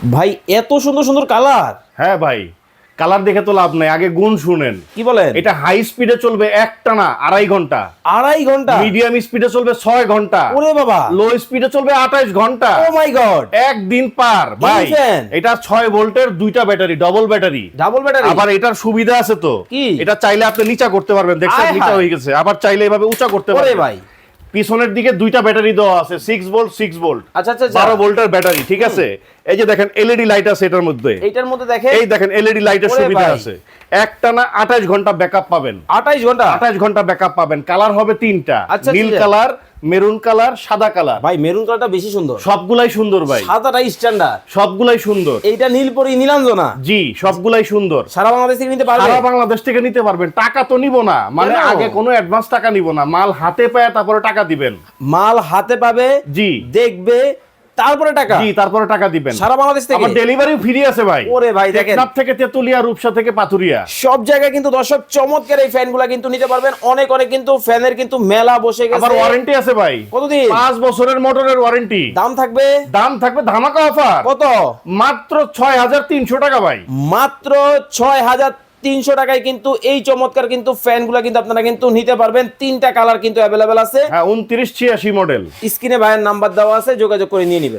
ভাই এত সুন্দর সুন্দর কালার। হ্যাঁ ভাই, কালার দেখে তো লাভ নাই, আগে গুণ শুনেন। কি বলেন? এটা হাই স্পিডে চলবে একটানা 2.5 ঘন্টা, 2.5 ঘন্টা। মিডিয়াম স্পিডে চলবে 6 ঘন্টা, ওরে বাবা, লো স্পিডে চলবে 28 ঘন্টা। ও মাই গড, একদিন পার ভাই। fan? এটা 6 ভোল্টের দুইটা battery, double battery. Double battery. আবার এটার সুবিধা আছে তো, কি? এটা চাইলে আপনি নিচা করতে পারবেন, দেখছেন আয় নিচা হায়। হয়ে গেছে, আবার চাইলে এভাবে উঁচা করতে ওরে পারবেন। ভাই, পিছনের দিকে দুইটা ব্যাটারি দেওয়া আছে, 6 ভোল্ট 6 ভোল্ট, আচ্ছা আচ্ছা 12 ভোল্টের ব্যাটারি, ঠিক আছে। এই যে দেখেন এলইডি লাইট আছে এটার মধ্যে, এইটার মধ্যে দেখে এই দেখেন এলইডি লাইটের ওরে সুবিধা ভাই। আছে। একটানা 28 ঘন্টা ব্যাকআপ পাবেন, 28 ঘন্টা। 28 ঘন্টা ব্যাকআপ পাবেন। কালার হবে তিনটা, আচ্ছা, নীল ঠিক আছে। কালার, মেরুন কালার, সাদা কালার। ভাই মেরুন কালারটা বেশি সুন্দর, সবগুলাই সুন্দর ভাই, সাদাটা স্ট্যান্ডার্ড, সবগুলাই সুন্দর। এইটা নীলপরি নীলাঞ্জনা। জি, সবগুলাই সুন্দর। সারা বাংলাদেশ থেকে নিতে পারবে? সারা বাংলাদেশ থেকে নিতে পারবেন। টাকা তো নিব না, মানে কেন? আগে কোনো অ্যাডভান্স টাকা নিব না, মাল হাতে পায় তারপরে টাকা দিবেন। মাল হাতে পাবে, জি দেখবে, তারপরে টাকা। জি, তারপরে টাকা দিবেন। সারা বাংলাদেশ থেকে আবার ডেলিভারি ফ্রি আছে ভাই। ওরে ভাই দেখেন, টেকনাফ থেকে তেতুলিয়া, রূপসা থেকে পাথুরিয়া, সব জায়গায় কিন্তু দর্শক চমৎকার এই ফ্যানগুলা কিন্তু নিতে পারবেন। অনেক অনেক কিন্তু ফ্যানের কিন্তু মেলা বসে গেছে। আবার ওয়ারেন্টি আছে ভাই, কতদিন? 5 বছরের মোটরের ওয়ারেন্টি। দাম থাকবে? দাম থাকবে ধামাকা অফার, কত? মাত্র 6300 টাকা ভাই। মাত্র 6300 টাকায় কিন্তু এই চমৎকার কিন্তু ফ্যানগুলা কিন্তু আপনারা কিন্তু নিতে পারবেন। তিনটা কালার কিন্তু অ্যাভেলেবেল আছে। হ্যাঁ, 2986 মডেল। স্ক্রিনে ভাইয়ের নাম্বার দেওয়া আছে, যোগাযোগ করে নিয়ে নেবেন।